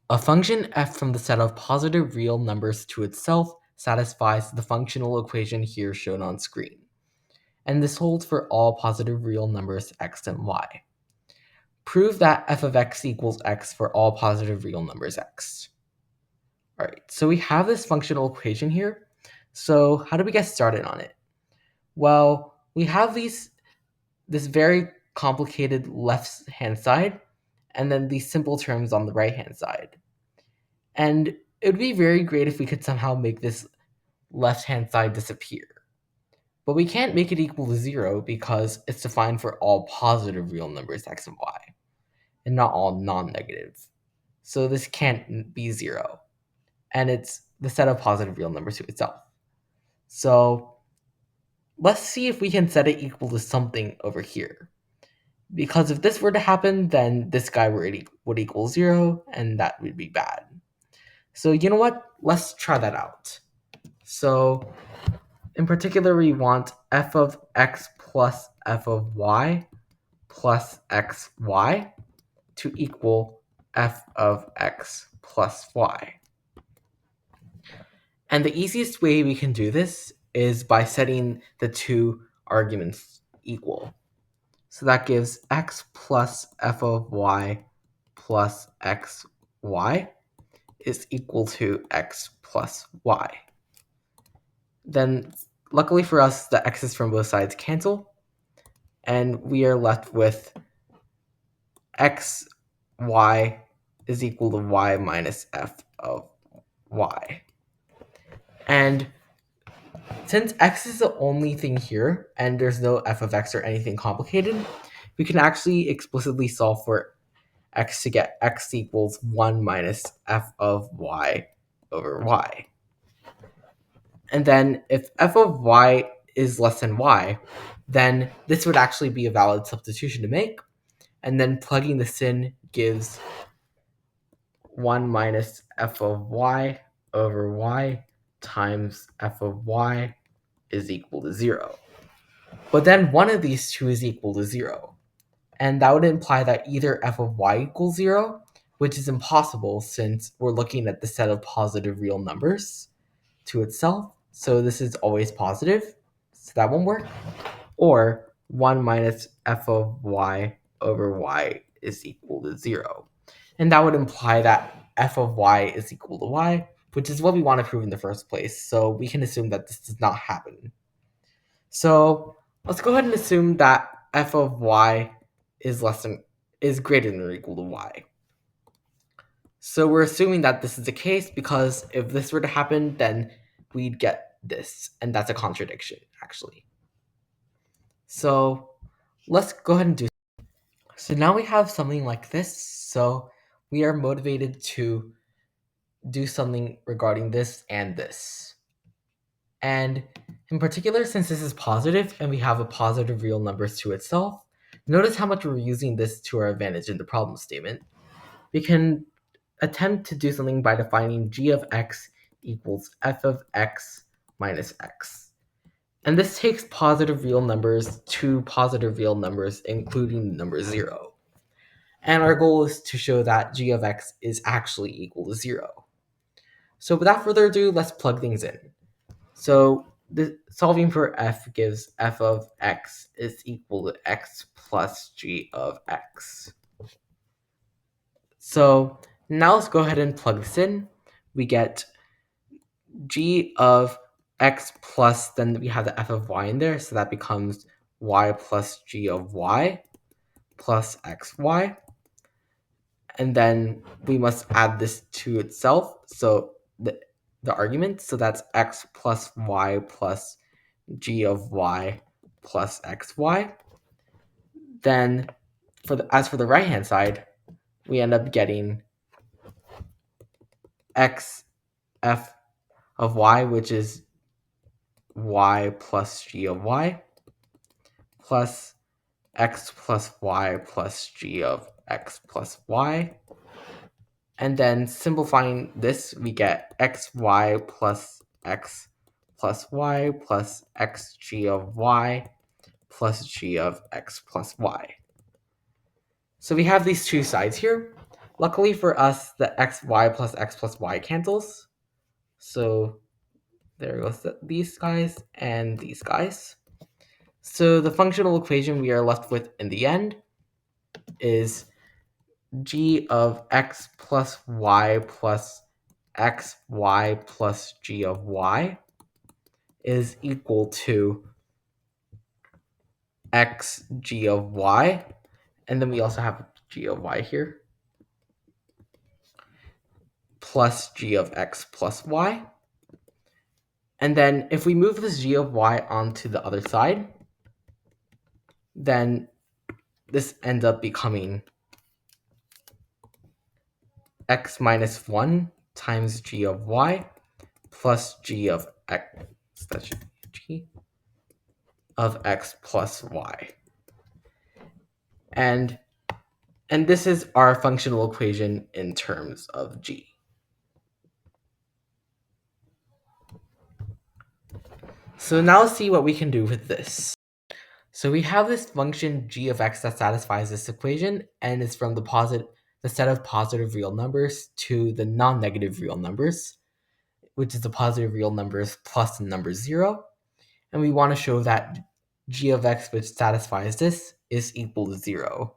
A function f from the set of positive real numbers to itself satisfies the functional equation here shown on screen. And this holds for all positive real numbers x and y. Prove that f of x equals x for all positive real numbers x. All right, so we have this functional equation here. So how do we get started on it? Well, we have this very complicated left-hand side, and then these simple terms on the right-hand side. And it would be very great if we could somehow make this left-hand side disappear. But we can't make it equal to 0 because it's defined for all positive real numbers x and y, and not all non-negative. So this can't be 0. And it's the set of positive real numbers to itself. So let's see if we can set it equal to something over here. Because if this were to happen, then this guy would equal 0, and that would be bad. So you know what? Let's try that out. So in particular, we want f of x plus f of y plus xy to equal f of x plus y. And the easiest way we can do this is by setting the two arguments equal. So that gives x plus f of y plus xy is equal to x plus y. Then, luckily for us, the x's from both sides cancel, and we are left with xy is equal to y minus f of y. And since x is the only thing here, and there's no f of x or anything complicated, we can actually explicitly solve for x to get x equals 1 minus f of y over y. And then if f of y is less than y, then this would actually be a valid substitution to make. And then plugging this in gives 1 minus f of y over y times f of y is equal to 0. But then one of these two is equal to 0. And that would imply that either f of y equals 0, which is impossible since we're looking at the set of positive real numbers to itself. So this is always positive, so that won't work. Or 1 minus f of y over y is equal to 0. And that would imply that f of y is equal to y, which is what we want to prove in the first place. So we can assume that this does not happen. So let's go ahead and assume that f of y is greater than or equal to y. So we're assuming that this is the case because if this were to happen, then we'd get this, and that's a contradiction, actually. So let's go ahead and do. So now we have something like this. So we are motivated to do something regarding this and this. And in particular, since this is positive and we have a positive real numbers to itself, notice how much we're using this to our advantage in the problem statement. We can attempt to do something by defining g of x equals f of x minus x. And this takes positive real numbers to positive real numbers, including the number 0. And our goal is to show that g of x is actually equal to 0. So without further ado, let's plug things in. So solving for f gives f of x is equal to x plus g of x. So now let's go ahead and plug this in. We get g of x plus, then we have the f of y in there, so that becomes y plus g of y plus xy. And then we must add this to itself, so the argument, so that's x plus y plus g of y plus xy. Then as for the right hand side, we end up getting x f of y, which is y plus g of y, plus x plus y plus g of x plus y. And then simplifying this, we get xy plus x plus y plus xg of y plus g of x plus y. So we have these two sides here. Luckily for us, the xy plus x plus y cancels. So there goes these guys and these guys. So the functional equation we are left with in the end is g of x plus y plus xy plus g of y is equal to x g of y, and then we also have g of y here, plus g of x plus y. And then if we move this g of y onto the other side, then this ends up becoming x minus 1 times g of y plus g of x, that should be g of x plus y. And this is our functional equation in terms of g. So now let's see what we can do with this. So we have this function g of x that satisfies this equation, and it's from the set of positive real numbers to the non-negative real numbers, which is the positive real numbers plus the number 0. And we want to show that g of x, which satisfies this, is equal to 0,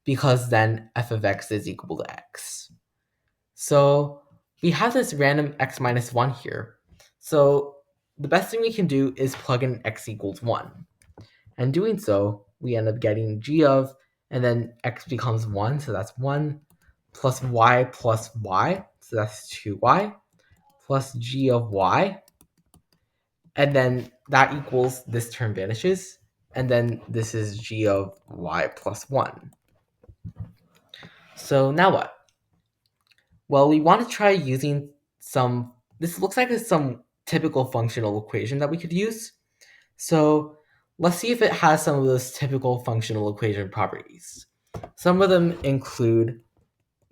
because then f of x is equal to x. So we have this random x minus 1 here. So the best thing we can do is plug in x equals 1. And doing so, we end up getting g of, and then x becomes 1, so that's 1, plus y, so that's 2y, plus g of y, and then that equals this term vanishes, and then this is g of y plus 1. So now what? Well, we want to try using this looks like it's some typical functional equation that we could use. So let's see if it has some of those typical functional equation properties. Some of them include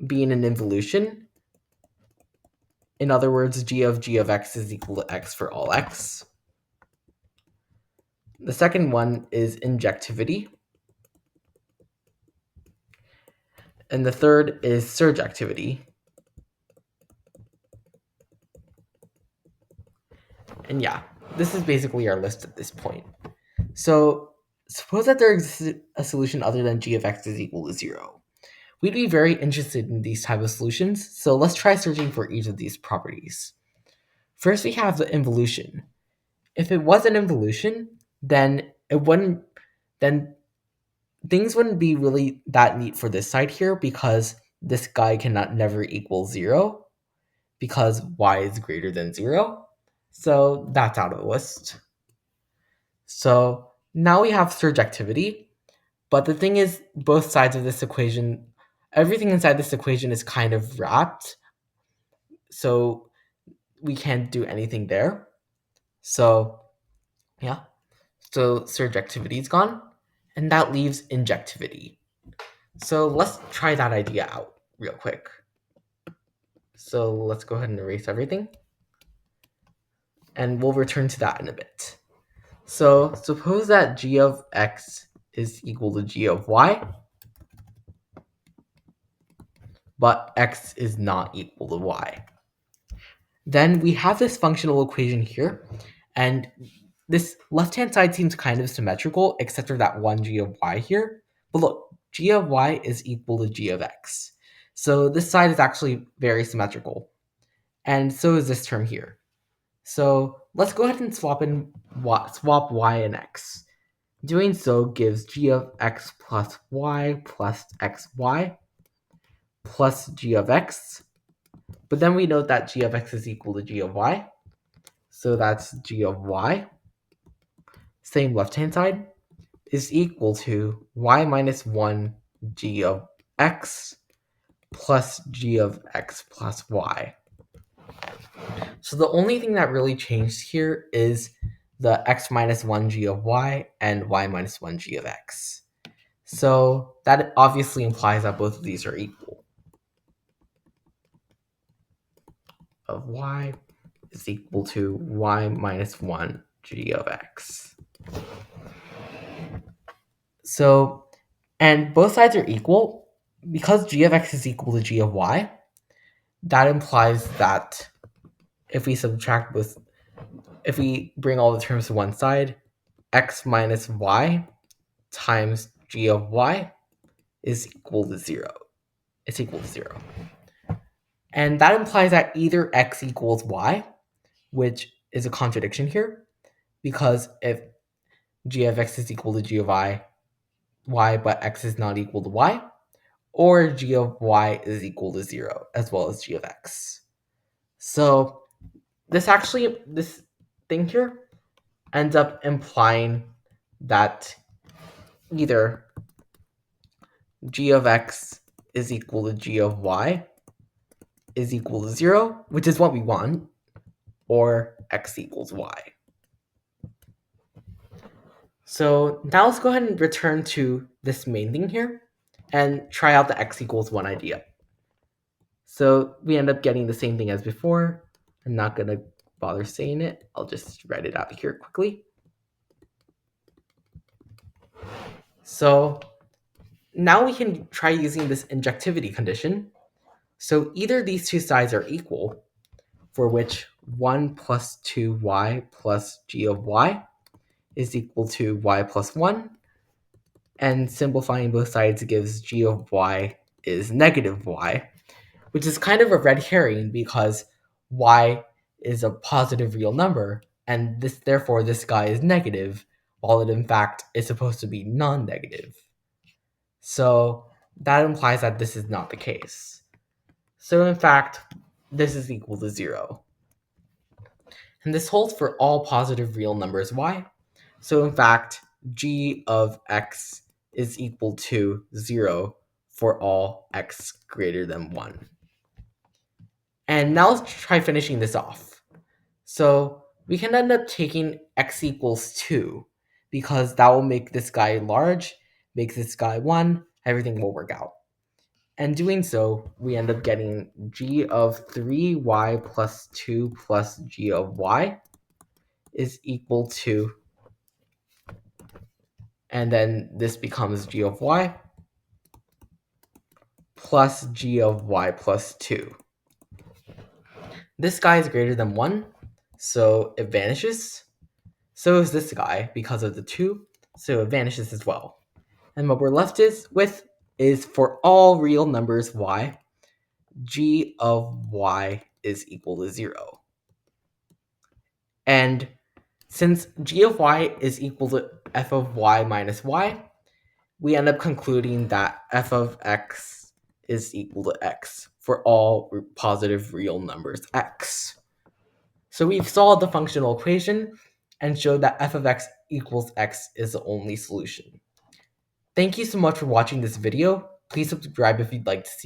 being an involution. In other words, g of x is equal to x for all x. The second one is injectivity. And the third is surjectivity. And yeah, this is basically our list at this point. So suppose that there exists a solution other than g of x is equal to 0. We'd be very interested in these type of solutions, so let's try searching for each of these properties. First, we have the involution. If it was an involution, then things wouldn't be really that neat for this side here, because this guy cannot never equal 0, because y is greater than 0. So that's out of the list. So now we have surjectivity, but the thing is, both sides of this equation, everything inside this equation is kind of wrapped, so we can't do anything there. So yeah, so surjectivity is gone, and that leaves injectivity. So let's try that idea out real quick. So let's go ahead and erase everything, and we'll return to that in a bit. So suppose that g of x is equal to g of y, but x is not equal to y. Then we have this functional equation here, and this left-hand side seems kind of symmetrical, except for that one g of y here. But look, g of y is equal to g of x. So this side is actually very symmetrical. And so is this term here. So let's go ahead and swap y and x. Doing so gives g of x plus y plus xy plus g of x. But then we note that g of x is equal to g of y. So that's g of y, same left-hand side, is equal to y minus 1 g of x plus g of x plus y. So the only thing that really changed here is the x minus 1 g of y and y minus 1 g of x. So that obviously implies that both of these are equal. Of y is equal to y minus 1 g of x. So, and both sides are equal, because g of x is equal to g of y, that implies that if we bring all the terms to one side, x minus y times g of y is equal to 0. It's equal to 0. And that implies that either x equals y, which is a contradiction here, because if g of x is equal to g of y, but x is not equal to y, or g of y is equal to 0, as well as g of x. So this thing here ends up implying that either g of x is equal to g of y is equal to 0, which is what we want, or x equals y. So now let's go ahead and return to this main thing here and try out the x equals 1 idea. So we end up getting the same thing as before. I'm not going to bother saying it. I'll just write it out here quickly. So now we can try using this injectivity condition. So either these two sides are equal, for which 1 plus 2y plus g of y is equal to y plus 1, and simplifying both sides gives g of y is negative y, which is kind of a red herring because y is a positive real number, and therefore this guy is negative, while it in fact is supposed to be non-negative. So that implies that this is not the case. So in fact, this is equal to 0. And this holds for all positive real numbers y. So in fact, g of x is equal to 0 for all x greater than 1. And now let's try finishing this off. So we can end up taking x equals 2, because that will make this guy large, makes this guy 1, everything will work out. And doing so, we end up getting g of 3y plus 2 plus g of y is equal to, and then this becomes g of y plus g of y plus 2. This guy is greater than 1, so it vanishes. So is this guy because of the 2, so it vanishes as well. And what we're left with is for all real numbers y, g of y is equal to 0. And since g of y is equal to f of y minus y, we end up concluding that f of x is equal to x for all positive real numbers x. So we've solved the functional equation and showed that f of x equals x is the only solution. Thank you so much for watching this video. Please subscribe if you'd like to see